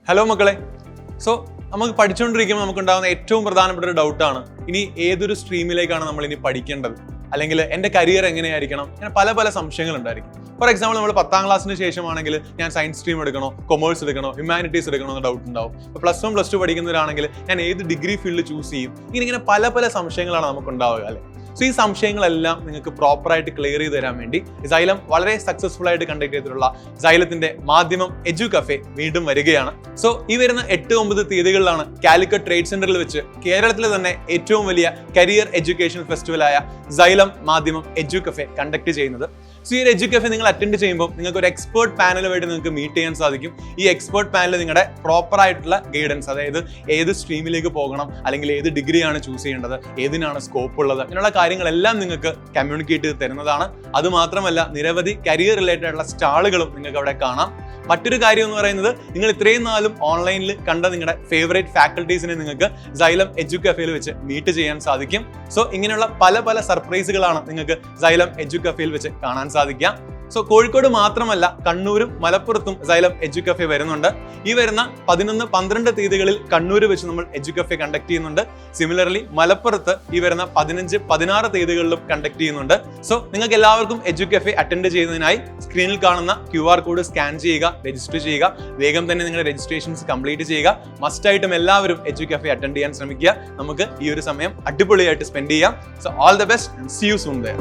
Hello മക്കളെ, നമുക്ക് പഠിച്ചുകൊണ്ടിരിക്കുമ്പോൾ നമുക്കുണ്ടാകുന്ന ഏറ്റവും പ്രധാനപ്പെട്ട ഒരു ഡൗട്ടാണ് ഇനി ഏതൊരു സ്ട്രീമിലേക്കാണ് നമ്മൾ ഇനി പഠിക്കേണ്ടത്, അല്ലെങ്കിൽ എൻ്റെ കരിയർ എങ്ങനെയായിരിക്കണം, അങ്ങനെ പല സംശയങ്ങൾ ഉണ്ടായിരിക്കും. ഫോർ എക്സാമ്പിൾ, നമ്മൾ 10ാം ക്ലാസ്സിന് ശേഷമാണെങ്കിൽ ഞാൻ സയൻസ് സ്ട്രീം എടുക്കണോ, കൊമേഴ്സ് എടുക്കണോ, ഹ്യൂമാനിറ്റീസ് എടുക്കണോ എന്ന് ഡൗട്ട് ഉണ്ടാവും. പ്ലസ് 1 പ്ലസ് 2 പഠിക്കുന്നവരാണെങ്കിൽ ഞാൻ ഏത് ഡിഗ്രി ഫീൽഡ് ചൂസ് ചെയ്യും, ഇങ്ങനെ പല സംശയങ്ങളാണ് നമുക്കുണ്ടാവുക അല്ലേ. ഈ സംശയങ്ങളെല്ലാം നിങ്ങൾക്ക് പ്രോപ്പറായിട്ട് ക്ലിയർ ചെയ്ത് തരാൻ വേണ്ടി സൈലം വളരെ സക്സസ്ഫുൾ ആയിട്ട് കണ്ടക്ട് ചെയ്തിട്ടുള്ള സൈലത്തിന്റെ മാധ്യമം എജു കഫേ വീണ്ടും വരികയാണ്. ഈ വരുന്ന 8-9 തീയതികളിലാണ് കാലിക്കറ്റ് ട്രേഡ് സെന്ററിൽ വെച്ച് കേരളത്തിലെ തന്നെ ഏറ്റവും വലിയ കരിയർ എഡ്യൂക്കേഷൻ ഫെസ്റ്റിവലായ സൈലം മാധ്യമം എജു കഫേ കണ്ടക്ട് ചെയ്യുന്നത്. ഈ ഒരു എജു കഫേ നിങ്ങൾ അറ്റൻഡ് ചെയ്യുമ്പോൾ നിങ്ങൾക്ക് ഒരു എക്സ്പേർട്ട് പാനലുമായിട്ട് നിങ്ങൾക്ക് മീറ്റ് ചെയ്യാൻ സാധിക്കും. ഈ എക്സ്പേർട്ട് പാനൽ നിങ്ങളുടെ പ്രോപ്പർ ആയിട്ടുള്ള ഗൈഡൻസ്, അതായത് ഏത് സ്ട്രീമിലേക്ക് പോകണം, അല്ലെങ്കിൽ ഏത് ഡിഗ്രിയാണ് ചൂസ് ചെയ്യേണ്ടത്, ഏതിനാണ് സ്കോപ്പ് ഉള്ളത്, അങ്ങനെയുള്ള കാര്യങ്ങളെല്ലാം നിങ്ങൾക്ക് കമ്മ്യൂണിക്കേറ്റ് ചെയ്ത് തരുന്നതാണ്. അതുമാത്രമല്ല, നിരവധി കരിയർ റിലേറ്റഡ് ആയിട്ടുള്ള സ്റ്റാളുകളും നിങ്ങൾക്ക് അവിടെ കാണാം. മറ്റൊരു കാര്യം എന്ന് പറയുന്നത്, നിങ്ങൾ ഇത്രയും നാളും ഓൺലൈനിൽ കണ്ട നിങ്ങളുടെ ഫേവറേറ്റ് ഫാക്കൽറ്റീസിനെ നിങ്ങൾക്ക് സൈലം എജു കഫേയിൽ വെച്ച് മീറ്റ് ചെയ്യാൻ സാധിക്കും. ഇങ്ങനെയുള്ള പല സർപ്രൈസുകളാണ് നിങ്ങൾക്ക് സൈലം എജു കഫേയിൽ വെച്ച് കാണാൻ സാധിക്കാം. കോഴിക്കോട് മാത്രമല്ല, കണ്ണൂരും മലപ്പുറത്തും സൈലം എജു കഫേ വരുന്നുണ്ട്. ഈ വരുന്ന 11-12 തീയതികളിൽ കണ്ണൂർ വെച്ച് നമ്മൾ എജു കഫേ കണ്ടക്ട് ചെയ്യുന്നുണ്ട്. സിമിലർലി മലപ്പുറത്ത് ഈ വരുന്ന 15-16 തീയതികളിലും കണ്ടക്ട് ചെയ്യുന്നുണ്ട്. നിങ്ങൾക്ക് എല്ലാവർക്കും എജു കഫേ അറ്റൻഡ് ചെയ്യുന്നതിനായി സ്ക്രീനിൽ കാണുന്ന QR കോഡ് സ്കാൻ ചെയ്യുക, രജിസ്റ്റർ ചെയ്യുക. വേഗം തന്നെ നിങ്ങളുടെ രജിസ്ട്രേഷൻസ് കംപ്ലീറ്റ് ചെയ്യുക. മസ്റ്റായിട്ടും എല്ലാവരും എജു കഫേ അറ്റൻഡ് ചെയ്യാൻ ശ്രമിക്കുക. നമുക്ക് ഈ ഒരു സമയം അടിപൊളിയായിട്ട് സ്പെൻഡ് ചെയ്യാം. All the best, see you soon there.